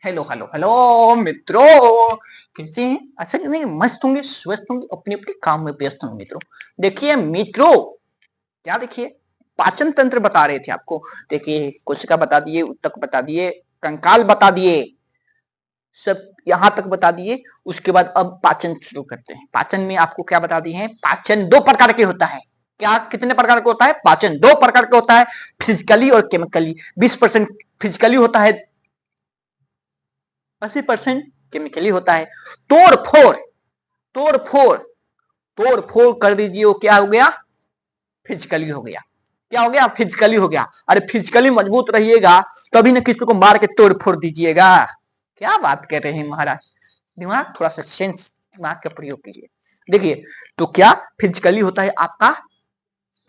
Hello hello hello मित्रों, कैसे हैं? अच्छा नहीं, मस्त होंगे, स्वस्थ होंगे, अपने अपने काम में व्यस्त होंगे मित्रों। देखिए मित्रों, क्या देखिए, पाचन तंत्र बता रहे थे आपको। देखिए कोशिका बता दिए, उत्तक बता दिए, कंकाल बता दिए, सब यहां तक बता दिए। उसके बाद अब पाचन शुरू करते हैं। पाचन में आपको क्या बता दिए हैं? पाचन दो प्रकार के होता है। क्या कितने प्रकार का होता है? पाचन दो प्रकार का होता है, फिजिकली और केमिकली। 20% फिजिकली होता है, 80% केमिकली होता है। तोड़ फोड़, तोड़ फोड़, तोड़ फोड़ कर दीजिए, वो क्या हो गया? फिजिकली हो गया। क्या हो गया? फिजिकली हो गया। अरे फिजिकली मजबूत रहिएगा तभी ना किसी को मार के तोड़ फोड़ दीजिएगा। क्या बात कर रहे हैं महाराज, दिमाग थोड़ा सा सेंस, दिमाग का प्रयोग कीजिए। देखिए, तो क्या फिजिकली होता है आपका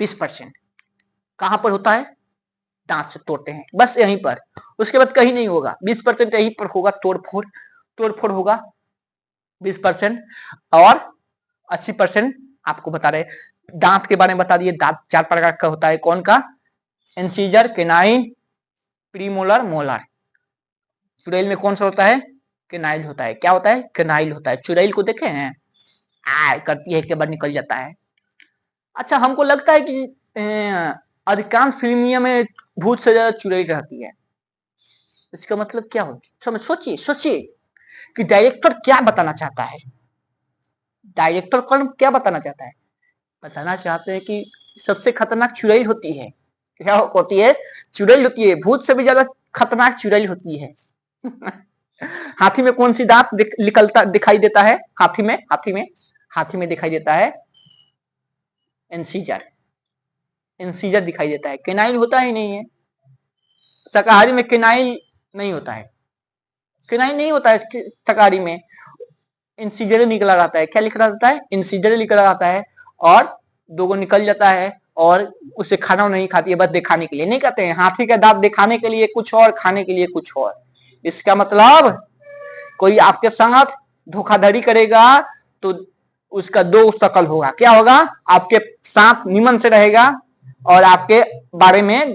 20%। कहां पर होता है? दांत से तोड़ते हैं, बस यहीं पर। उसके बाद कहीं नहीं होगा। 20% यहीं पर होगा, तोड़ फोड़, तोड़ फोड़ होगा 20%। और 80% आपको बता रहे, दांत के बारे में बता दिए। दांत चार प्रकार का होता है। कौन का? Incisor, canine, premolar, molar. चुड़ैल में कौन सा होता है? केनाइल होता है। क्या होता है? केनाइल होता है। चुड़ैल को देखे हैं? आ करती है, एक के बाद निकल जाता है। अच्छा, हमको लगता है कि अधिकांश फिल्मिया में भूत से ज्यादा चुड़ैल रहती है। इसका मतलब क्या हो? समझ, सोचिए सोचिए कि डायरेक्टर क्या बताना चाहता है। डायरेक्टर कौन क्या बताना चाहता है? बताना चाहते हैं कि सबसे खतरनाक चुड़ैल होती है। क्या होती है? चुड़ैल होती है। भूत से भी ज्यादा खतरनाक चुड़ैल होती है। हाथी में कौन सी दांत निकलता दिखाई देता है? हाथी में दिखाई देता है इंसीजर। इंसीजर दिखाई देता है, केनाइल होता ही नहीं है। शाकाहारी में केनाइल नहीं होता है। केनाइल नहीं होता है शाकाहारी में। इंसीजर निकला रहता है। क्या लिखा रहता है? इंसीजर निकला रहता है। और दो गो निकल जाता है। और उसे खाना नहीं खाती है, बस दिखाने के लिए। नहीं कहते हैं हाथी का दांत दिखाने के लिए कुछ और, खाने के लिए कुछ और। इसका मतलब कोई आपके साथ धोखाधड़ी करेगा तो उसका दो शकल होगा। क्या होगा? आपके साथ निमन से रहेगा और आपके बारे में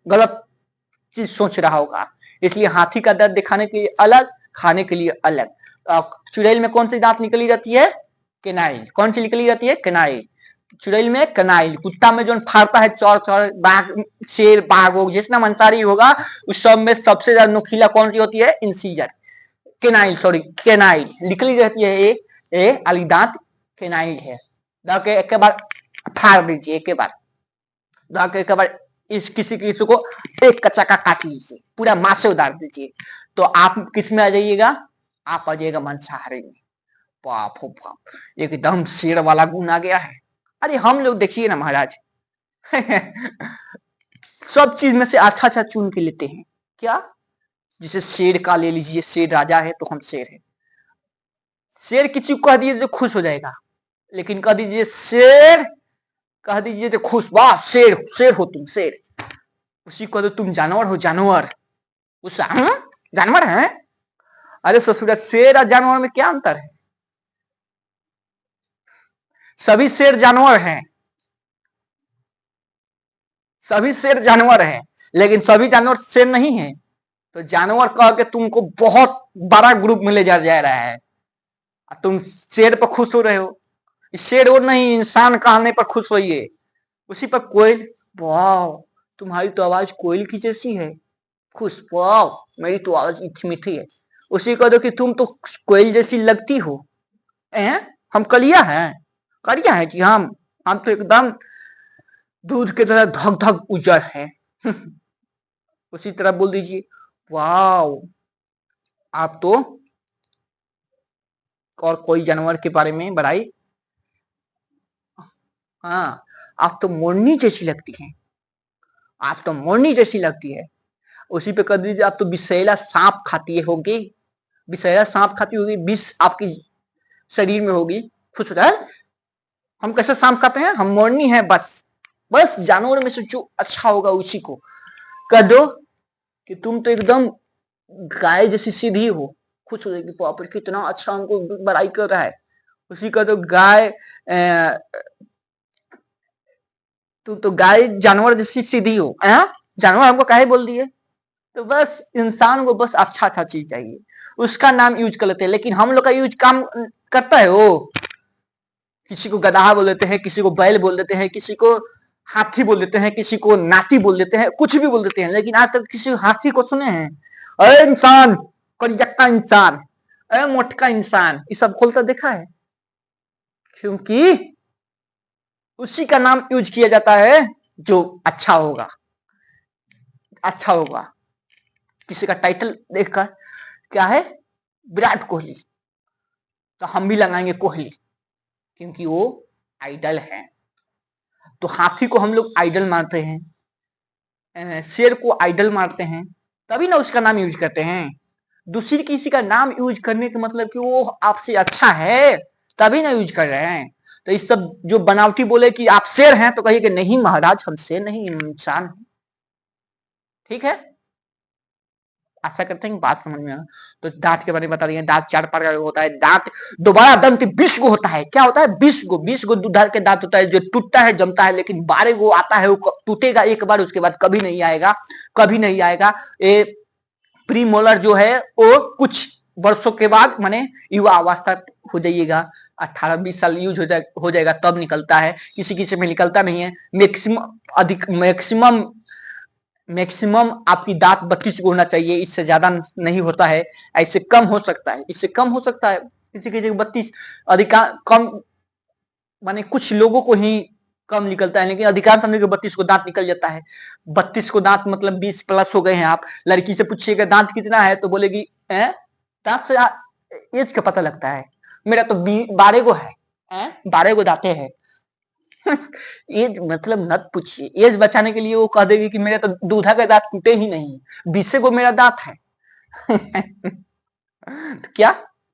गलत चीज सोच रहा होगा। इसलिए हाथी का दांत दिखाने के लिए अलग, खाने के लिए अलग। चुड़ैल में कौन सी दांत निकली रहती है? केनाइल। कौन सी निकली रहती है? केनाइल। चुड़ैल में केनाइल। कुत्ता में जो फाड़ता है चौर चौर, बाघ, शेर, बाघ हो, जितना मंसारी होगा उस सब में सबसे ज्यादा नुकीला कौन सी होती है? इंसीजर। केनाइल, सॉरी केनाइल निकली रहती है। ए अली दांत केनाइल है। के एक बार फाड़ दीजिए, एक बार एक बार इस किसी किसी को एक कच्चा का काट लीजिए, पूरा मांस से उतार दीजिए, तो आप किस में आ जाइएगा? आप आ जाइएगा मांसाहारी में। बाप हो बाप, एकदम शेर वाला गुण आ गया है। अरे हम लोग देखिए ना महाराज, सब चीज में से अच्छा अच्छा चुन के लेते हैं। क्या? जैसे शेर का ले लीजिए, शेर राजा है तो हम शेर है। शेर किसी को कह दीजिए तो खुश हो जाएगा, लेकिन कह दीजिए शेर, कह दीजिए तो खुश, वाह शेर, शेर हो तुम, शेर। उसी को तो तुम जानवर हो, जानवर। उस जानवर है? अरे ससुरा, शेर और जानवर में क्या अंतर है? सभी शेर जानवर हैं, सभी शेर जानवर हैं, लेकिन सभी जानवर शेर नहीं है। तो जानवर कह के तुमको बहुत बड़ा ग्रुप में ले जा रहा है। तुम शेर पर खुश हो रहे हो। शेर और नहीं, इंसान कहने पर खुश होइए। उसी पर कोयल, वाह तुम्हारी तो आवाज कोयल की जैसी है। खुश, वाह मेरी तो आवाज इतनी मीठी है। उसी कह दो कि तुम तो कोयल जैसी लगती हो। हम कलिया हैं? कलिया हैं कि हम तो एकदम दूध की तरह धक धक उजर है। उसी तरह बोल दीजिए, वाह आप तो, और कोई जानवर के बारे में बड़ाई, हाँ आप तो मोरनी जैसी लगती हैं, आप तो मोरनी जैसी लगती है। उसी पे कर दीजिए, आप तो विषैला सांप खाती होगी, विषैला सांप खाती होगी, विष आपकी शरीर में होगी। खुश होता है। हम कैसे सांप खाते हैं? हम मोरनी हैं, बस बस जानवर में से जो अच्छा होगा उसी को कह दो कि तुम तो एकदम गाय जैसी सीधी हो। खुश हो जाएगी, बाप रे कितना अच्छा हमको बड़ाई कर रहा है। उसी का तो गाय, तुम तो गाय जानवर जैसी सीधी हो। जानवर हमको काहे बोल दिए? तो बस इंसान को बस अच्छा अच्छा चीज चाहिए, उसका नाम यूज कर लेते हैं। लेकिन हम लोग का यूज काम करता है वो, किसी को गधा बोल देते हैं, किसी को बैल बोल देते हैं, किसी को हाथी बोल देते हैं, किसी को नाती बोल देते हैं, कुछ भी बोल देते हैं। लेकिन आज तक किसी हाथी को सुने हैं? अरे इंसान, करियक्का इंसान, अरे मोटका इंसान, ये सब खोलता देखा है? क्योंकि उसी का नाम यूज किया जाता है जो अच्छा होगा, अच्छा होगा। किसी का टाइटल देखकर क्या है, विराट कोहली, तो हम भी लगाएंगे कोहली, क्योंकि वो आइडल है। तो हाथी को हम लोग आइडल मानते हैं, शेर को आइडल मानते हैं, तभी ना उसका नाम यूज करते हैं। दूसरी किसी का नाम यूज करने का मतलब कि वो आपसे अच्छा है, तभी ना यूज कर रहे हैं। तो इस सब जो बनावटी बोले कि आप शेर हैं, तो कहिए कि नहीं महाराज, हम शेर नहीं, इंसान हैं। ठीक है, आशा करते हैं बात समझ में आया। तो दांत के बारे में बता दिए, दांत 4 प्रकार का होता है। दांत दोबारा दंत 20 गो होता है। क्या होता है? 20 गो दुधार के दांत होता है, जो टूटता है जमता है, लेकिन 12 गो आता है, वो टूटेगा एक बार, उसके बाद कभी नहीं आएगा, कभी नहीं आएगा। ये प्रीमोलर जो है वो कुछ वर्षों के बाद माने युवा अवस्था हो जाइएगा, 18-20 साल यूज हो जाएगा तब निकलता है। किसी किसी में निकलता नहीं है। मैक्सिमम आपकी दांत 32 को होना चाहिए, इससे ज्यादा नहीं होता है। ऐसे कम हो सकता है, इससे कम हो सकता है, किसी किसी को 32, अधिकांश कम माने कुछ लोगों को ही कम निकलता है, लेकिन अधिकांश समझे 32 को दांत निकल जाता है। 32 को दांत मतलब 20 प्लस हो गए हैं आप। लड़की से पूछिएगा दांत कितना है, तो बोलेगी दांत से एज का पता लगता है, मेरा तो 12 गो है, 12 गो दांते हैं। एज मतलब मत पूछिए, एज बचाने के लिए वो कह देगी कि मेरे तो दूधा का दांत टूटे ही नहीं, 20 गो मेरा दांत है। तो क्या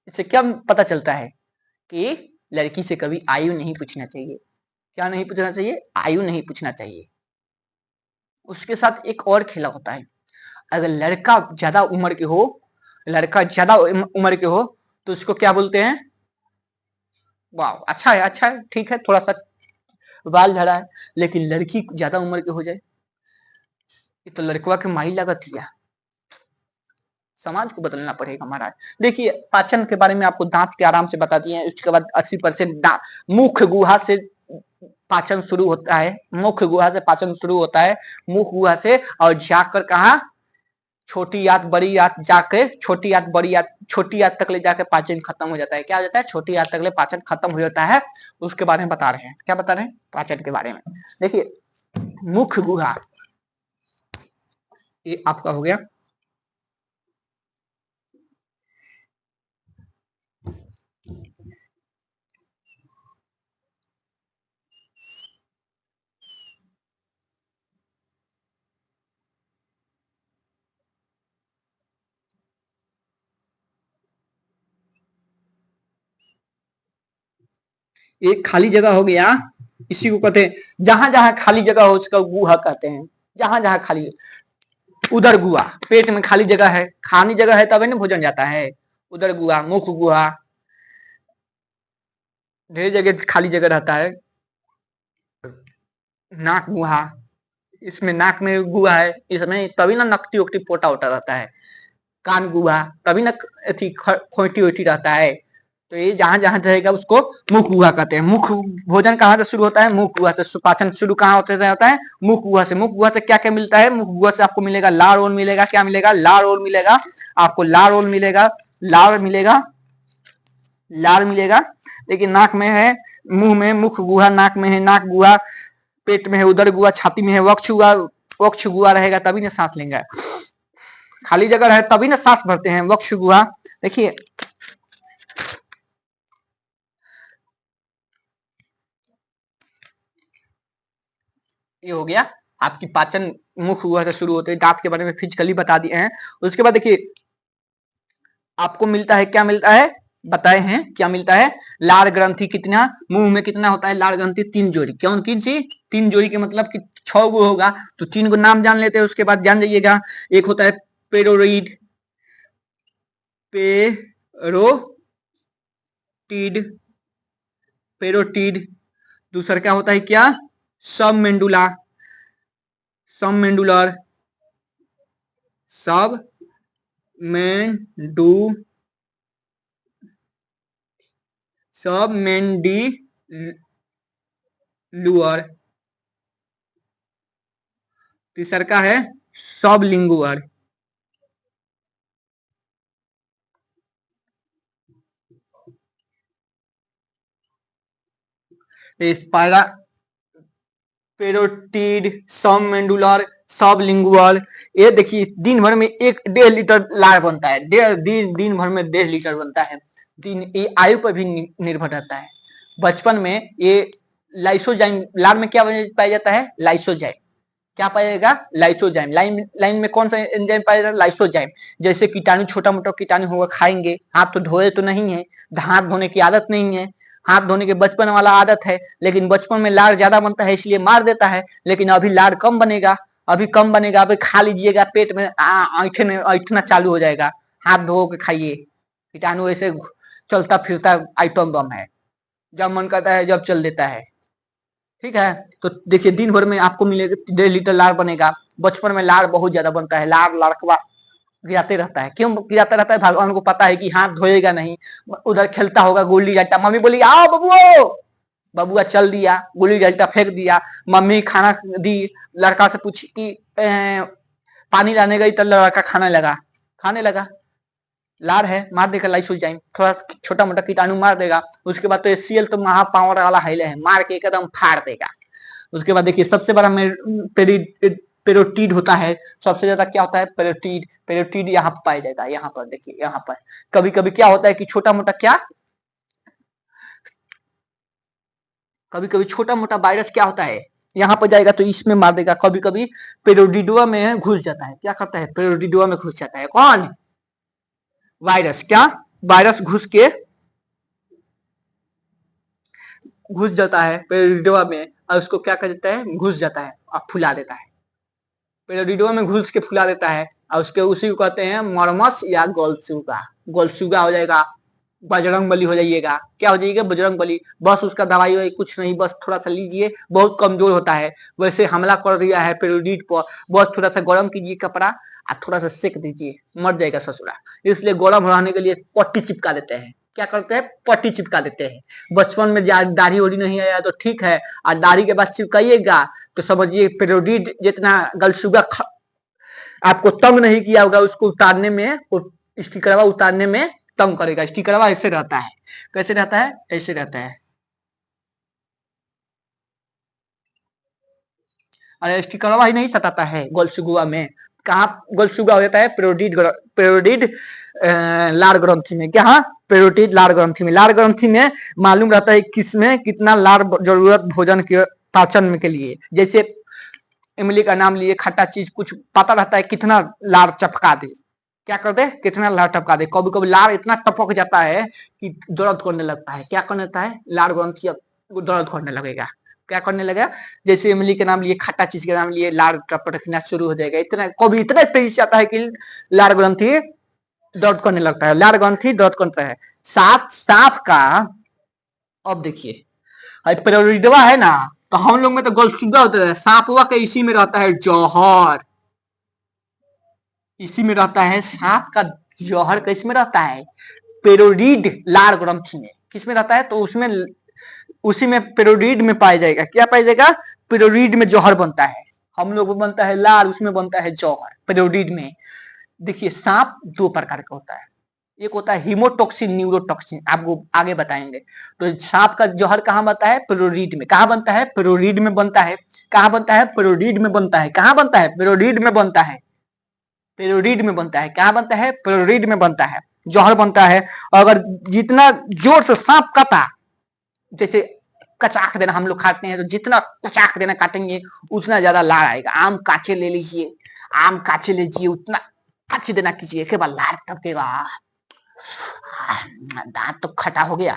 इससे क्या पता चलता है कि लड़की से कभी आयु नहीं पूछना चाहिए। क्या नहीं पूछना चाहिए? आयु नहीं पूछना चाहिए। उसके साथ एक और खेला होता है। अगर लड़का ज्यादा उम्र के हो, लड़का ज्यादा उम्र के हो, तो उसको क्या बोलते हैं? वाह, अच्छा है, अच्छा है, ठीक है, थोड़ा सा बाल झड़ा है। लेकिन लड़की ज्यादा उम्र के हो जाए, ये तो लड़कवा के माई लगत हिया। समाज को बदलना पड़ेगा महाराज। देखिए, पाचन के बारे में आपको दांत के आराम से बता दिए हैं। उसके बाद 80% मुख गुहा से पाचन शुरू होता है, मुख गुहा से पाचन शुरू होता है, मुख गुहा से, और जाकर कहा, छोटी आंत बड़ी आंत जाके, छोटी आंत बड़ी आंत, छोटी आंत तक ले जाकर पाचन खत्म हो जाता है। क्या हो जाता है? छोटी आंत तक ले पाचन खत्म हो जाता है। उसके बारे में बता रहे हैं। क्या बता रहे हैं? पाचन के बारे में। देखिए, मुख गुहा ये आपका हो गया। एक खाली जगह हो गया, इसी को कहते हैं, जहां जहां खाली जगह हो उसका गुहा कहते हैं। जहां जहां खाली, उधर गुहा, पेट में खाली जगह है, खाली जगह है तभी ना भोजन जाता है, उधर गुहा, मुख गुहा, ढेर जगह खाली जगह रहता है। नाक गुहा, इसमें नाक में गुहा है, इसमें तभी ना नकटी उकटी पोटा वोटा रहता है। कान गुहा, तभी ना खोटी वोटी रहता है। तो ये जहां जहां रहेगा उसको मुख गुहा कहते हैं। मुख भोजन कहाँ से शुरू होता है? मुख गुहा से। पाचन शुरू कहाँ होता है? मुख गुहा से। मुख गुहा से क्या क्या मिलता है? मुख गुहा से आपको मिलेगा लार ओल मिलेगा। क्या मिलेगा? लार ओल मिलेगा आपको, लार ओल मिलेगा, लार मिलेगा, लार मिलेगा। देखिए, नाक में है, मुंह में मुख गुहा, नाक में है नाक गुहा, पेट में है उदर गुहा, छाती में है वक्ष गुहा। वक्ष गुहा रहेगा तभी ना सांस लेंगे, खाली जगह है तभी ना सांस भरते हैं, वक्ष गुहा। देखिए, ये हो गया आपकी पाचन, मुख गुहा से शुरू होते हैं। दांत के बारे में फिजिकली बता दिए हैं। उसके बाद देखिए, आपको मिलता है, क्या मिलता है बताए हैं, क्या मिलता है? लार ग्रंथि कितना, मुंह में कितना होता है लार ग्रंथि? 3 जोड़ी। क्यों? किन सी 3 जोड़ी के मतलब कि 6 गो होगा, तो 3 गो नाम जान लेते हैं, उसके बाद जान जाइएगा। एक होता है पेरोइड, पेरोटिड, पेरोटिड। दूसरा क्या होता है? क्या? सब मेंडुला, सब मेंडुलर, सब मेंडू सब मेंडिलुअर। तीसरा का है सब लिंगुअर। पैरा पेरोटिड सब मेंडुलर सब लिंगुअल। ये देखिए दिन भर में 1.5 लीटर लार बनता है। दिन भर में 1.5 लीटर बनता है। ये आयु पर भी निर्भर रहता है। बचपन में ये लाइसोजाइम, लार में क्या पाया जाता है? लाइसोजाइम। क्या पाएगा? लाइसोजाइम। लाइन में कौन सा एंजाइम पाया जाता है? लाइसोजाइम। जैसे कीटाणु, छोटा मोटा कीटाणु होगा, खाएंगे, हाथ तो धोए तो नहीं है, हाथ धोने की आदत नहीं है, हाथ धोने के बचपन वाला आदत है, लेकिन बचपन में लार ज्यादा बनता है इसलिए मार देता है। लेकिन अभी लार कम बनेगा, अभी खा लीजिएगा, पेट में ऐठना चालू हो जाएगा, हाथ धो के खाइए। कीटाणु ऐसे चलता फिरता आइटम बम है, जब मन करता है जब चल देता है। ठीक है, तो देखिए दिन भर में आपको मिलेगा 1.5 लीटर लार बनेगा। बचपन में लार बहुत ज्यादा बनता है, लार लड़कवा गिराते रहता है। क्यों गिराता रहता है? भगवान को पता है कि हाथ धोएगा नहीं, उधर खेलता होगा गुल्ली डंडा, मम्मी बोली आओ बबुओ, बबुआ चल दिया, गुल्ली डंडा फेंक दिया, मम्मी खाना दी, लड़का से पूछी कि पानी लाने गई तो लड़का खाने लगा। लार है, मार देगा लाइसोजाइम, थोड़ा छोटा मोटा कीटाणु मार देगा। उसके बाद तो HCl तो महा पावर वाला हाइले है, मार के एकदम फाड़ देगा। उसके बाद देखिए सबसे बड़ा पेरोटीड होता है। सबसे ज्यादा क्या होता है? पेरोटीड यहाँ पर पाया जाता है। यहाँ पर देखिए, यहाँ पर कभी कभी क्या होता है कि छोटा मोटा क्या, कभी कभी छोटा मोटा वायरस क्या होता है, यहाँ पर जाएगा तो इसमें मार देगा। कभी कभी पेरोडिडुआ में घुस जाता है। क्या करता है? पेरोडिडुआ में घुस जाता है। कौन? वायरस। क्या? वायरस घुस जाता है पेरोडिडुआ में, और उसको क्या कर देता है? घुस जाता है और फुला देता है। पेरोडिडुआ में घुस के फुला देता है, और उसके उसी को कहते हैं मरमस या गोलसुगा। गोलसुगा हो जाएगा, बजरंग बली हो जाइएगा। क्या हो जाइएगा? बजरंग बली। बस उसका दवाई वाई कुछ नहीं, बस थोड़ा सा लीजिए, बहुत कमजोर होता है। वैसे हमला कर दिया है पेरोडिड पर, बस थोड़ा सा गर्म कीजिए कपड़ा और थोड़ा सा सेक दीजिए, मर जाएगा ससुरा। इसलिए गर्म रहने के लिए पट्टी चिपका देते हैं। क्या करते हैं? पट्टी चिपका देते हैं। बचपन में दाढ़ी ओढ़ी नहीं आया तो ठीक है, और दाढ़ी के बाद चिपकाइएगा तो समझिए पेरोडिड जितना गलसुगा आपको तंग नहीं किया होगा, उसको उतारने में, स्टिकरवा उतारने में तंग करेगा। स्टिकरवा ऐसे रहता है। कैसे रहता है? ऐसे रहता है। अरे स्टिकरवा ही नहीं सटाता है गोलसुगुआ में। कहा गोलसुगा हो जाता है? पेरोडिड लार ग्रंथि में। क्या? पेरोडिड लार ग्रंथि में। लार ग्रंथि में मालूम रहता है किसमें कितना लार जरूरत भोजन के पाचन के लिए। जैसे इमली का नाम लिए, खट्टा चीज कुछ पता रहता है कितना लार चपका दे। क्या करते हैं? कितना लार टपका दे। कभी कभी लार इतना टपक जाता है कि दर्द करने लगता है। क्या करने लगता है? लार ग्रंथि दर्द करने लगेगा। क्या करने लगा? जैसे इमली के नाम लिए, खट्टा चीज के नाम लिए, लार टपकना शुरू हो जाएगा। इतना कभी इतना तेज आता है कि लार ग्रंथि दर्द करने लगता है। लार ग्रंथि दर्द करता है। सांप का, अब देखिए पेरोडिडवा है ना, तो हम लोग में तो गलसुगा होता है, सांपवा का इसी में रहता है जौहर। इसी में रहता है सांप का जौहर। किसमें रहता है? पेरोडिड लार ग्रंथि में। किसमें रहता है? तो उसमें, उसी में पेरोडिड में पाया जाएगा। क्या पाया जाएगा? पेरोडिड में जौहर बनता है। हम लोग में बनता है लार, उसमें बनता है जौहर पेरोडिड में। देखिए सांप 2 प्रकार का होता है। एक होता है हीमोटॉक्सिन, न्यूरोटॉक्सिन, आपको आगे बताएंगे। तो सांप का जौहर कहाँ बनता है? पेरोडिड में। कहाँ बनता है? पेरोडिड में बनता है। कहाँ बनता है? पेरोडिड में बनता है। कहाँ बनता है? पेरोडिड में बनता है। पेरोडिड में बनता है। कहाँ बनता है? पेरोडिड में बनता है, जौहर बनता है। अगर जितना जोर से सांप काटा, जैसे कचाक देना हम लोग खाते हैं, तो जितना कचाक देना काटेंगे उतना ज्यादा लार आएगा। आम काचे ले लीजिए, आम काचे लीजिए, उतना काचे देना कीजिए, इसके बाद लार टपकेगा, दांत तो खटा हो गया।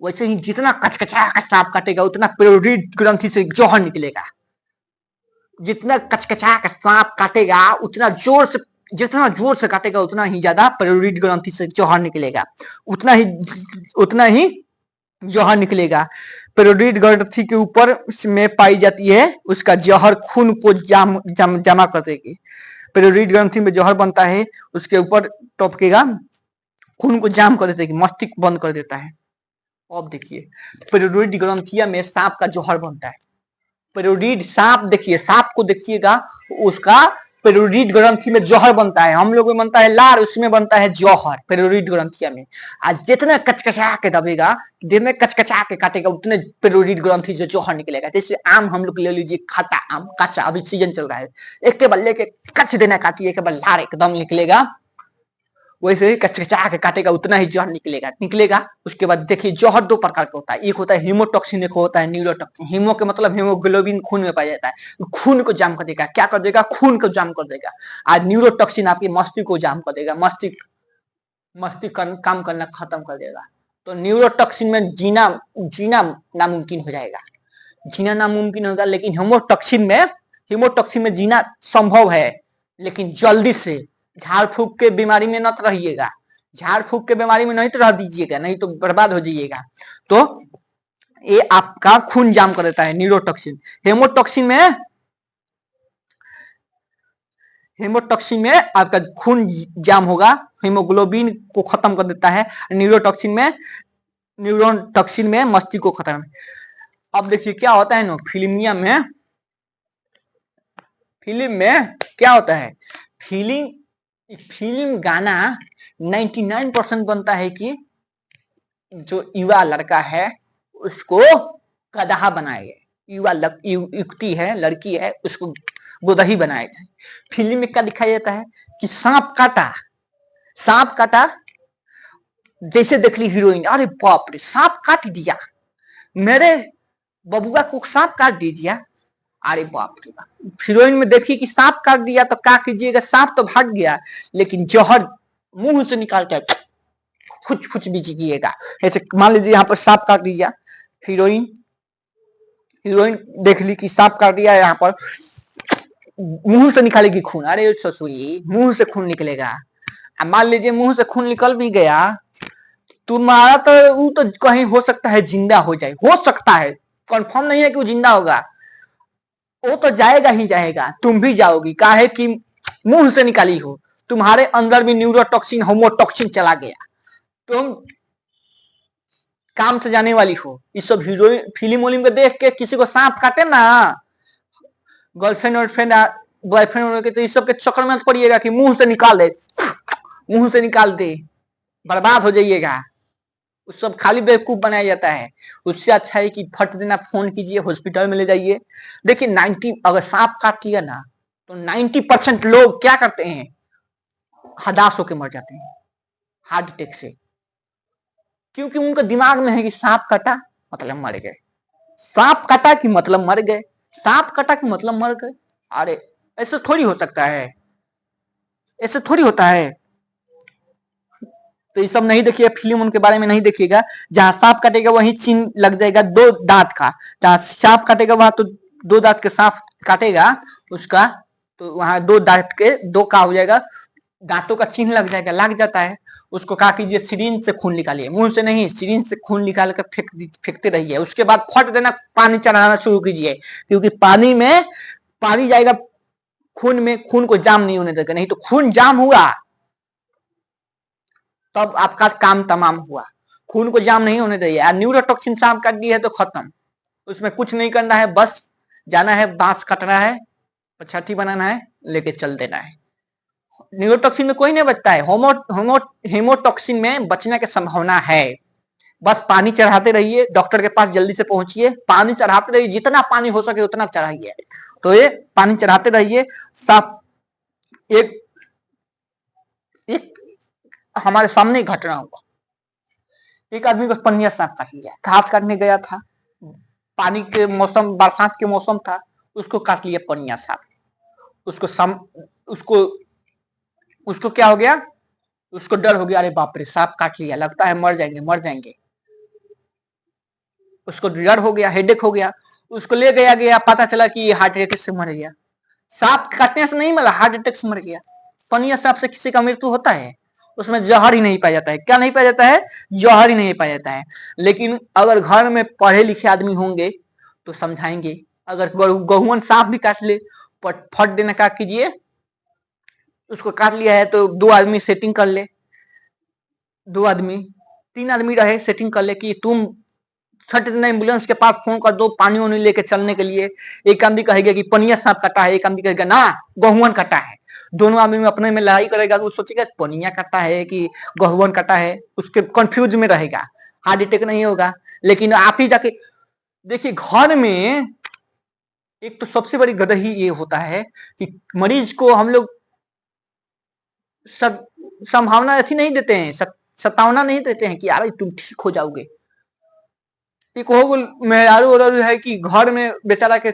वैसे ही जितना कचकचा का सांप काटेगा उतना पेरोडिड ग्रंथि से जौहर निकलेगा। जितना कचकचा का सांप काटेगा उतना जोर से, जितना जोर से काटेगा उतना ही ज्यादा पेरोडिड ग्रंथि से जौहर निकलेगा, उतना ही जौहर निकलेगा। पेरोडिड ग्रंथि के ऊपर में पाई जाती है, उसका जौहर खून को जमा कर देगी। पेरोरीड ग्रंथि में जहर बनता है, उसके ऊपर टपकेगा, खून को जाम कर देता है, मस्तिष्क बंद कर देता है। अब देखिए पेरोरीड ग्रंथिया में सांप का जहर बनता है। पेरोरीड सांप, देखिए सांप को देखिएगा, उसका पेरोरीड ग्रंथि में जहर बनता है। हम लोग में बनता है लार, उसमें बनता है जहर पेरोरीड ग्रंथिया में। आज जितना कचकचा के दबेगा, जितने कचकचा के काटेगा, उतने पेरोरीड ग्रंथि से जहर निकलेगा। जैसे आम हम लोग ले लीजिए, खट्टा आम कच्चा, अभी सीजन चल रहा है, एक के बल लेके कच देना काटिए, एक के बल लार एकदम निकलेगा, वैसे ही कचकचा के काटेगा, उतना ही जहर निकलेगा। उसके बाद देखिए जहर दो प्रकार का होता है, एक होता है हीमोटॉक्सिन, एक होता है न्यूरोटॉक्सिन। हीमो के मतलब हीमोग्लोबिन खून में पाया जाता है, खून को जाम कर देगा। क्या कर देगा? खून को जाम कर देगा। आज न्यूरोटॉक्सिन आपकी मस्तिष्क को जाम कर देगा, मस्तिष्क काम करना खत्म कर देगा। तो न्यूरोटॉक्सिन में जीना नामुमकिन हो जाएगा, जीना नामुमकिन होगा। लेकिन हीमोटॉक्सिन में जीना संभव है, लेकिन जल्दी से। झाड़ फूक के बीमारी में मत रहिएगा, झाड़ फूक के बीमारी में नहीं तो रह दीजिएगा, नहीं तो बर्बाद हो जाइएगा। तो ये आपका खून जाम कर देता है न्यूरोटॉक्सिन। हेमोटॉक्सिन में आपका खून जाम होगा, हीमोग्लोबिन को खत्म कर देता है। न्यूरोटॉक्सिन में मस्तिष्क को खत्म। अब देखिए क्या होता है ना, फिल्म में क्या होता है, फिल्म गाना 99% बनता है कि जो युवा लड़का है उसको गदहा बनाया गया, युवती है, लड़की है, उसको गोदही बनाया जाए। फिल्म में क्या दिखाया जाता है कि सांप काटा, जैसे देख ली हीरोइन, अरे बाप रे सांप काट दिया, मेरे बबुआ को सांप काट दिया, अरे बाप रे बाप। हीरोइन में देखिए कि सांप काट दिया तो क्या कीजिएगा, सांप तो भाग गया, लेकिन जहर मुंह से निकाल के कुछ भी कीजिएगा। ऐसे मान लीजिए यहाँ पर सांप काट दिया, हीरोइन देख ली कि सांप काट दिया, यहाँ पर मुंह से निकालेगी खून, अरे ससुरी मुंह से खून निकलेगा। मान लीजिए मुंह से खून निकल भी गया, तुम्हारा तो वो तो कहीं हो सकता है जिंदा हो जाए, हो सकता है, कंफर्म नहीं है कि वो जिंदा होगा, वो तो जाएगा ही जाएगा, तुम भी जाओगी, काहे कि मुंह से निकाली हो, तुम्हारे अंदर भी न्यूरोटॉक्सिन होमोटॉक्सिन चला गया, तुम काम से जाने वाली हो। इस सब हीरोइन फिल्म वोलिम को देख के किसी को सांप काटे ना, गर्लफ्रेंड बॉयफ्रेंड के, तो इस सब के चक्कर में पड़िएगा कि मुंह से निकाल दे, बर्बाद हो जाइएगा। उस सब खाली बेवकूफ बनाया जाता है। उससे अच्छा है कि फट देना फोन कीजिए, हॉस्पिटल में ले जाइए। देखिए 90 अगर सांप काट लिया ना तो 90% लोग क्या करते हैं, हदास होकर मर जाते हैं हार्ट अटैक से, क्योंकि उनका दिमाग में है कि सांप काटा मतलब मर गए, सांप काटा कि मतलब मर गए, सांप काटा कि मतलब मर गए। अरे ऐसे थोड़ी हो सकता है, ऐसे थोड़ी होता है। तो ये सब नहीं देखिए, फिल्म उनके बारे में नहीं देखिएगा। जहां सांप काटेगा वहीं चिन्ह लग जाएगा 2 दांत का, जहां सांप काटेगा वहां तो 2 दांत के सांप काटेगा उसका, तो वहां 2 दांत के 2 का हो जाएगा, दांतों का चिन्ह लग जाएगा, लग जाता है। उसको क्या कीजिए, सिरिंज से खून निकालिए, मुंह से नहीं, सिरिंज से खून निकाल कर फेंकते रहिए। उसके बाद फट देना पानी चढ़ाना शुरू कीजिए, क्योंकि पानी जाएगा खून में, खून को जाम नहीं होने देगा, नहीं तो खून जाम हुआ तब आपका काम तमाम हुआ। खून को जाम नहीं होने देगा। न्यूरोटॉक्सिन सांप काट दी है तो खत्म, उसमें कुछ नहीं करना है, बस जाना है, बांस काटना है, छठी बनाना है, लेके चल देना है। न्यूरोटॉक्सिन में कोई नहीं बचता है, हेमोटॉक्सिन में बचने की संभावना है। बस पानी चढ़ाते रहिए, डॉक्टर के पास जल्दी से पहुंचिए, पानी चढ़ाते रहिए, जितना पानी हो सके उतना चढ़ाइए। तो ये पानी चढ़ाते रहिए। साफ एक हमारे सामने घटना हुआ, एक आदमी को पनिया सांप काट लिया, घास काटने गया था, पानी के मौसम, बरसात के मौसम था, उसको काट लिया पनिया सांप। उसको क्या हो गया, उसको डर हो गया, अरे बाप रे सांप काट लिया, लगता है मर जाएंगे। उसको डर हो गया, हेडेक हो गया, उसको ले गया, पता चला कि ये हार्ट अटैक से मर गया। सांप काटने से नहीं मरा, हार्ट अटैक से मर गया। पनिया सांप से किसी का मृत्यु होता है, उसमें जहर ही नहीं पाया जाता है। क्या नहीं पाया जाता है? जहर ही नहीं पाया जाता है। लेकिन अगर घर में पढ़े लिखे आदमी होंगे तो समझाएंगे, अगर गहुवन सांप भी काट ले, फट देना क्या कीजिए, उसको काट लिया है तो 2 आदमी सेटिंग कर ले, 2 आदमी 3 आदमी रहे सेटिंग कर ले कि तुम छठ दिन एम्बुलेंस के पास फोन कर दो पानी वानी लेके चलने के लिए। एक आदमी कहेगा कि पनिया सांप कटा है, एक आदमी कहेगा ना गहुवन कटा है। दोनों आदमी में अपने में लड़ाई करेगा तो वो सोचेगा पनिया कटा है कि गहुवन कटा है, उसके कंफ्यूज में रहेगा, हार्ट अटैक नहीं होगा। लेकिन आप ही जाके देखिए, घर में एक तो सबसे बड़ी गदही ये होता है कि मरीज को हम लोग संभावना अच्छी नहीं देते हैं, सतावना नहीं देते हैं कि यार तुम ठीक हो जाओगे। एक हो मेहरारू और है कि घर में बेचारा के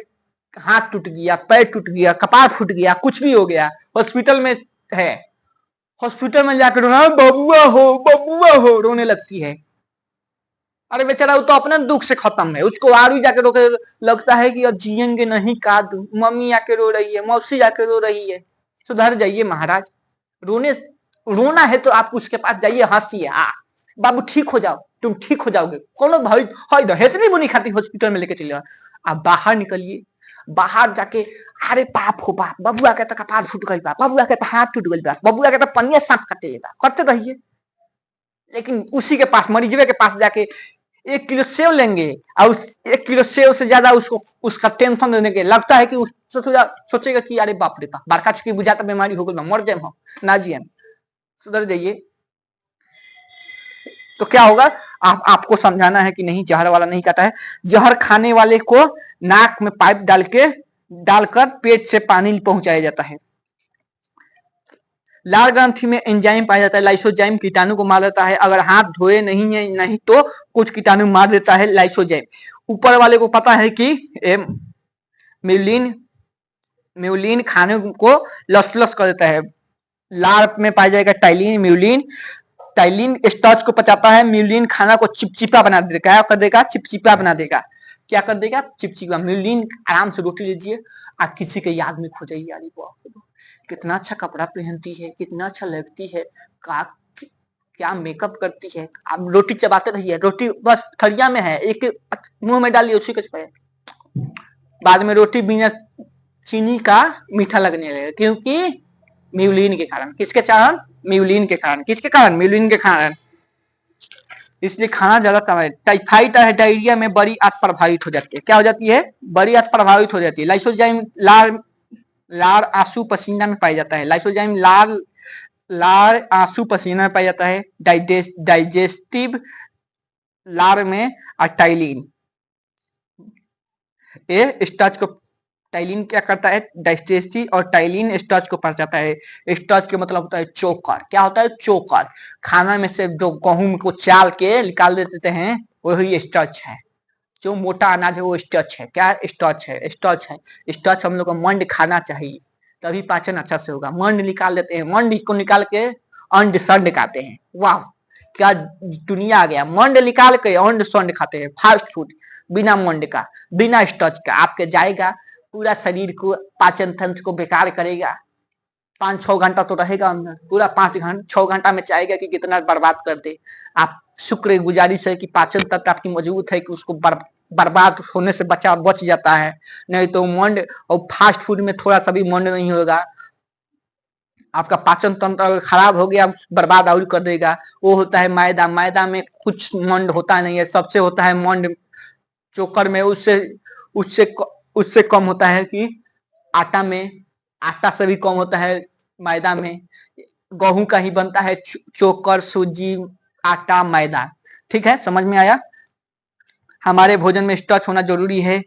हाथ टूट गया, पैर टूट गया, कपार फूट गया, कुछ भी हो गया, हॉस्पिटल में है, हॉस्पिटल में जाकर रोना बबुआ हो रोने लगती है। अरे बेचारा वो तो अपना दुख से खत्म है, उसको आरू जाके रोके लगता है कि अब जिएंगे नहीं का, मम्मी आके रो रही है, मौसी आके रो रही है। सुधर जाइए महाराज, रोना है तो आप उसके पास जाइए, हंसिए, बाबू ठीक हो जाओ, तुम ठीक हो जाओगे। कौन भाई हाय दहेज नहीं बुनी खाती हॉस्पिटल में लेके चलिए। आप बाहर निकलिए, बाहर जाके अरे बाप हो बाप, बबुआ के तो कपार फूट गई बा, बबुआ के तो हाथ टूट गई बा, बबुआ के तो पनिया सांप कटे बा, करते रहिए। लेकिन उसी के पास, मरीजवे के पास जाके 1 किलो सेव लेंगे और उस 1 किलो सेव से ज्यादा उसको उसका टेंशन देने के लगता है कि सोचेगा कि अरे बाप रे बाप, बड़का चुकी बुझाता बीमारी हो गई, मर जाए हम ना जिये। सुधर जाइए। तो क्या होगा, आपको समझाना है कि नहीं जहर वाला नहीं खाता है। जहर खाने वाले को नाक में पाइप डालकर पेट से पानी पहुंचाया जाता है। लाल ग्रंथि में एंजाइम पाया जाता है, लाइसोजाइम कीटाणु को मार देता है। अगर हाथ धोए नहीं है नहीं तो कुछ कीटाणु मार देता है लाइसोजाइम। ऊपर वाले को पता है कि म्यूलिन खाने को लसलस कर देता है। लाल में पाया जाएगा टाइलिन, म्यूलिन। टाइलिन स्टार्च को पचाता है, म्यूलिन खाना को चिपचिपा बना देगा। क्या कर देगा? चिपचिपा बना देगा। क्या कर देगा? चिपचिपा। म्यूलिन आराम से रोटी लीजिए और किसी के याद में खो जाइए, यार कितना अच्छा कपड़ा पहनती है, कितना अच्छा लगती है, क्या मेकअप करती है। आप रोटी चबाते रहिए, रोटी बस थरिया में है, एक मुंह में डालिए, उसी के चबाइए। बाद में रोटी बिना चीनी का मीठा लगने लगेगा, क्योंकि म्यूलिन के कारण। किसके कारण? म्यूलिन के कारण। किसके कारण? म्यूलिन के कारण। इसलिए खाना ज्यादा कम है। टाइफाइड है, डायरिया में बड़ी आंत प्रभावित हो जाती है। क्या हो जाती है? बड़ी आंत प्रभावित हो जाती है। लाइसोजाइम लार आंसू पसीना में पाया जाता है। लाइसोजाइम लार आंसू पसीना में पाया जाता है। डाइजेस्टिव लार में और टाइलिन स्टार्च को, टाइलिन क्या करता है? डाइजेस्टिव और टाइलिन स्टार्च को पचाता है। स्टार्च के मतलब होता है चोकर। क्या होता है? चोकर। खाना में से जो गेहूं को चाल के निकाल देते हैं वही स्टार्च है। जो मोटा अनाज है वो स्टार्च है। क्या स्टार्च है? स्टार्च है। स्टार्च हम लोग को मंड खाना चाहिए, तभी पाचन अच्छा से होगा। मंड निकाल देते हैं, मंड को निकाल के अंड संड खाते हैं। वाह क्या दुनिया आ गया, मंड निकाल के अंड संड खाते हैं। फास्ट फूड बिना मंड का, बिना स्टार्च का, आपके जाएगा पूरा शरीर को, पाचन तंत्र को बेकार करेगा। 5-6 घंटा तो रहेगा अंदर, पूरा 5-6 घंटा में चाहेगा कि कितना बर्बाद कर दे। आप शुक्र गुजारिश है कि पाचन तंत्र आपकी मजबूत है कि उसको बर्बाद होने से बच जाता है। नहीं तो मंड और फास्ट फूड में थोड़ा सा भी मंड नहीं होगा, आपका पाचन तंत्र अगर खराब हो गया बर्बाद और कर देगा। वो होता है मैदा। मैदा में कुछ मंड होता नहीं है, सबसे होता है मंड चोकर में, उससे कम होता है कि आटा में, आटा से भी कम होता है मैदा में। गेहूं का ही बनता है चोकर, सूजी, आटा, मैदा। ठीक है, समझ में आया? हमारे भोजन में स्टार्च होना जरूरी है।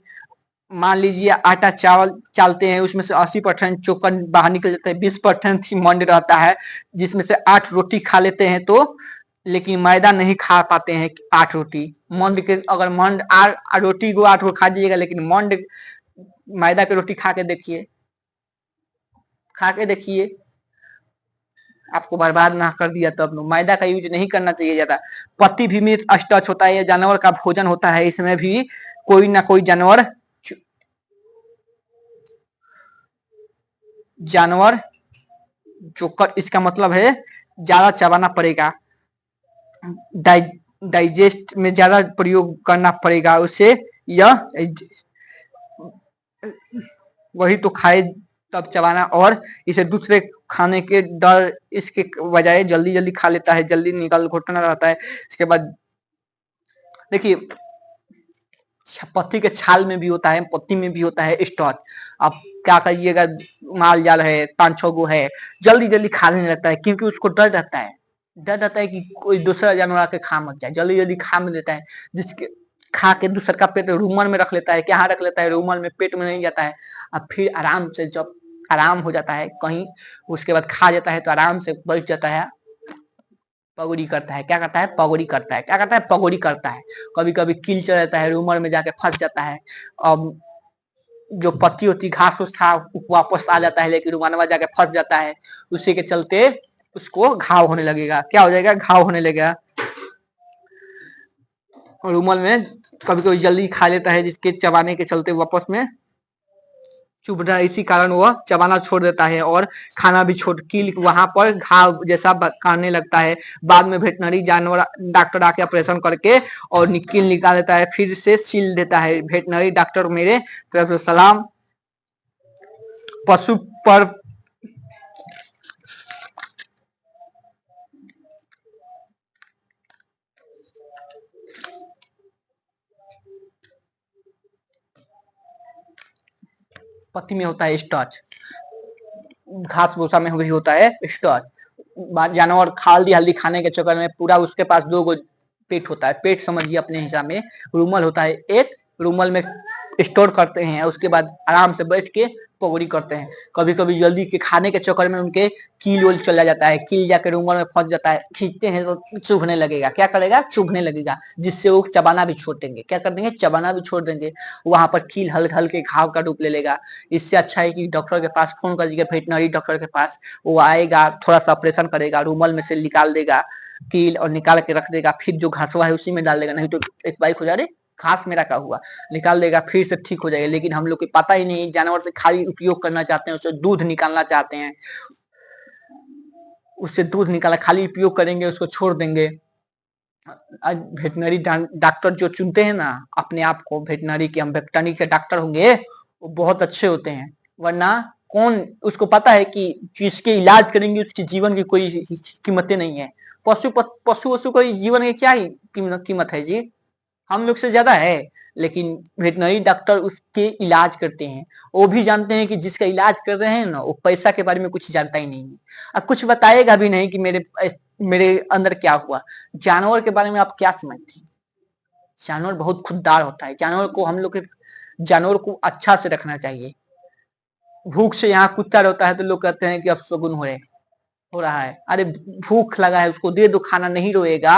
मान लीजिए आटा चावल चालते हैं, उसमें से 80% चोकर बाहर निकल जाता है, 20% ही मंड रहता है, जिसमें से 8 रोटी खा लेते हैं तो, लेकिन मैदा नहीं खा पाते हैं 8 रोटी। मंड के अगर मंड रोटी को 8 को खा दीजिएगा, लेकिन मंड मैदा की रोटी खा के देखिए, आपको बर्बाद ना कर दिया तब। मैदा का यूज नहीं करना चाहिए ज्यादा। पत्ती भी में स्टार्च होता है, जानवर का भोजन होता है, इसमें भी कोई ना कोई जानवर चोकर, इसका मतलब है ज्यादा चबाना पड़ेगा, डाइजेस्ट में ज्यादा प्रयोग करना पड़ेगा उसे। यह वही तो खाए तब चबाना, और इसे दूसरे खाने के डर इसके बजाय जल्दी जल्दी खा लेता है, जल्दी निकल घुटना रहता है। इसके बाद देखिए पत्ती के छाल में भी होता है, पत्ती में भी होता है स्टार्च। आप क्या करिएगा, माल जाल है 5-6 गो है, जल्दी जल्दी खाने लगता है क्योंकि उसको डर रहता है, डर रहता है कि कोई दूसरा जानवर आके खा मत जाए, जल्दी जल्दी खा में देता है, जिसके खा के दूसर का पेट रूमर में रख लेता है। क्या रख लेता है, रूमर में, पेट में नहीं जाता है। अब फिर आराम से जब आराम हो जाता है कहीं, उसके बाद खा जाता है तो आराम से बैठ जाता है, पगोड़ी करता है। क्या करता है, पगोड़ी करता है। क्या करता है, पगोड़ी करता है। कभी कभी कील चल जाता है, रूमर में जाके फंस जाता है, अब जो पत्ती होती घास उस था वापस आ जाता है, लेकिन रुमानवा जाके फंस जाता है, उसी के चलते उसको घाव होने लगेगा। क्या हो जाएगा, घाव होने लगेगा। रूमाल में कभी कभी जल्दी खा लेता है, जिसके चबाने के चलते वापस में चुभ रहा है, इसी कारण वह चबाना छोड़ देता है और खाना भी छोड़, कील वहां पर घाव जैसा करने लगता है। बाद में वेटनरी जानवर डॉक्टर आके ऑपरेशन करके और कील निकाल देता है, फिर से सील देता है। वेटनरी डॉक्टर मेरे तरफ से सलाम। पशु पर पत्ती में होता है स्टार्च, घास भूसा में भी होता है स्टार्च। जानवर हल्दी हल्दी खाने के चक्कर में पूरा उसके पास 2 गो पेट होता है, पेट समझिए अपने हिसाब में, रूमल होता है एक, रूमल में स्टोर करते हैं, उसके बाद आराम से बैठ के पगोड़ी करते हैं। कभी कभी जल्दी के खाने के चक्कर में उनके कील वोल चला जाता है, कील जाकर रूमल में फंस जाता है, खींचते हैं तो चुभने लगेगा। क्या करेगा, चुभने लगेगा, जिससे वो चबाना भी छोड़ देंगे। क्या कर देंगे, चबाना भी छोड़ देंगे। वहां पर कील हल्के हल्के घाव का रूप ले लेगा। इससे अच्छा है कि डॉक्टर के पास फोन कर दीजिए, वेटनरी डॉक्टर के पास, वो आएगा, थोड़ा सा ऑपरेशन करेगा, रूमल में से निकाल देगा कील और निकाल के रख देगा, फिर जो घासवा है उसी में डाल देगा। नहीं तो एक बाइक हो जा रही, घास में रखा हुआ, निकाल देगा, फिर से ठीक हो जाएगा। लेकिन हम लोग को पता ही नहीं, जानवर से खाली उपयोग करना चाहते हैं, उससे दूध निकालना चाहते हैं, उससे दूध निकाला, खाली उपयोग करेंगे, उसको छोड़ देंगे। आज वेटनरी डॉक्टर जो चुनते हैं ना अपने आप को, वेटनरी के हम वेटनरी के डॉक्टर होंगे, वो बहुत अच्छे होते हैं। वरना कौन, उसको पता है कि जिसके इलाज करेंगे उसके जीवन की कोई कीमतें नहीं है। पशु वशु का जीवन की क्या कीमत है जी, हम लोग से ज्यादा है। लेकिन वेटनरी डॉक्टर उसके इलाज करते हैं, वो भी जानते हैं कि जिसका इलाज कर रहे हैं ना वो पैसा के बारे में कुछ जानता ही नहीं है, और कुछ बताएगा भी नहीं कि मेरे अंदर क्या हुआ। जानवर के बारे में आप क्या समझते हैं, जानवर बहुत खुददार होता है। जानवर को हम लोग के जानवर को अच्छा से रखना चाहिए। भूख से यहाँ कुत्ता रहता है तो लोग कहते हैं कि अब शगुन हो रहा है। अरे भूख लगा है उसको दे दो खाना, नहीं रोएगा।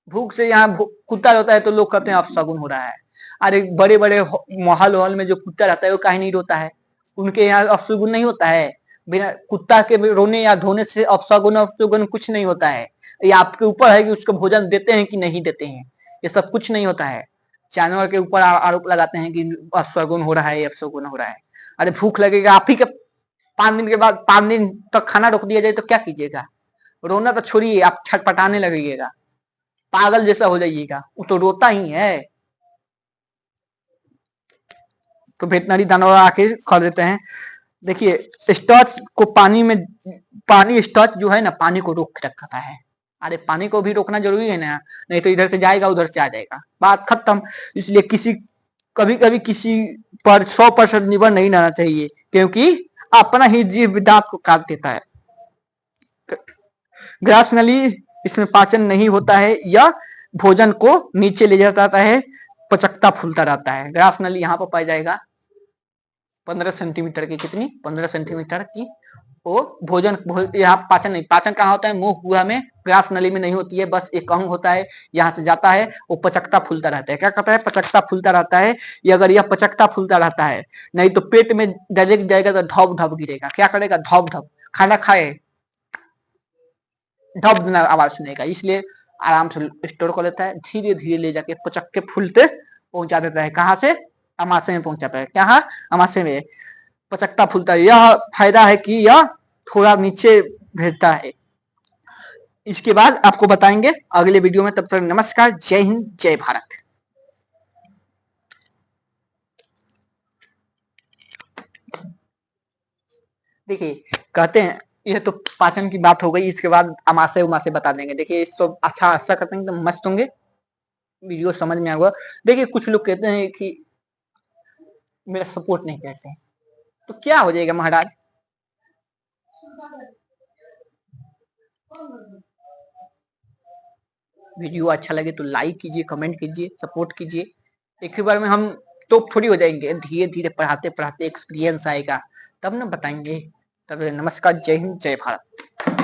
भूख से यहाँ कुत्ता रहता है तो लोग कहते हैं अब शगुन हो रहा है। अरे बड़े बड़े महल वहल में जो कुत्ता रहता है वो काहे नहीं रोता है, उनके यहाँ अपशगुन नहीं होता है। बिना कुत्ता के रोने या धोने से अपशगुन अपशगुन कुछ नहीं होता है। ये आपके ऊपर है कि उसको भोजन देते हैं कि नहीं देते हैं, ये सब कुछ नहीं होता है। जानवर के ऊपर आरोप लगाते हैं कि अपशगुन हो रहा है, अपशगुन हो रहा है। अरे भूख लगेगा आप ही के, 5 दिन के बाद 5 दिन तक खाना रोक दिया जाए तो क्या कीजिएगा, रोना तो छोड़िए, आप छटपटाने लगेगा, पागल जैसा हो जाइएगा, वो तो रोता ही है। तो वेटनरी जानवर आके खा देते हैं। देखिए स्टार्च को पानी स्टार्च जो है ना पानी को रोक रखता है। अरे पानी को भी रोकना जरूरी है ना, नहीं तो इधर से जाएगा उधर से आ जाएगा, बात खत्म। इसलिए कभी कभी किसी पर 100% निर्भर नहीं रहना चाहिए, क्योंकि अपना ही जीव दांत को काट देता है। ग्रास नली इसमें पाचन नहीं होता है, या भोजन को नीचे ले जाता है, पचकता फूलता रहता है। ग्रास नली यहाँ पर पाया जाएगा 15 सेंटीमीटर की, कितनी, 15 सेंटीमीटर की। वो भोजन यहाँ पाचन नहीं, पाचन कहाँ होता है, मुंह गुहा में, ग्रास नली में नहीं होती है, बस एक अंग होता है, यहाँ से जाता है, वो पचकता फूलता रहता है। क्या कहता है, पचकता फूलता रहता है। ये अगर यह पचकता फूलता रहता है, नहीं तो पेट में डायरेक्ट जाएगा तो ढप ढप गिरेगा। क्या करेगा, ढप ढप, खाना खाए ढप देना आवाज सुनेगा, इसलिए आराम से स्टोर कर लेता है, धीरे धीरे ले जाके पचक के फूलते पहुंचा देता है। कहाँ से, अमाशय में पहुंचाता है। क्या, अमाशय में पचकता फूलता है। यह फायदा है कि यह थोड़ा नीचे भेजता है। इसके बाद आपको बताएंगे अगले वीडियो में, तब तक नमस्कार, जय हिंद, जय भारत। देखिए कहते हैं, ये तो पाचन की बात हो गई, इसके बाद अमाशय उमाशय बता देंगे। देखिए तो अच्छा आशा करते हैं एकदम मस्त होंगे, वीडियो समझ में आएगा। देखिए कुछ लोग कहते हैं कि मेरा सपोर्ट नहीं करते हैं, तो क्या हो जाएगा महाराज? वीडियो अच्छा लगे तो लाइक कीजिए, कमेंट कीजिए, सपोर्ट कीजिए। एक ही बार में हम टॉप थोड़ी हो जाएंगे, धीरे धीरे पढ़ाते पढ़ाते एक्सपीरियंस आएगा, तब ना बताएंगे। तब नमस्कार, जय हिंद, जय भारत।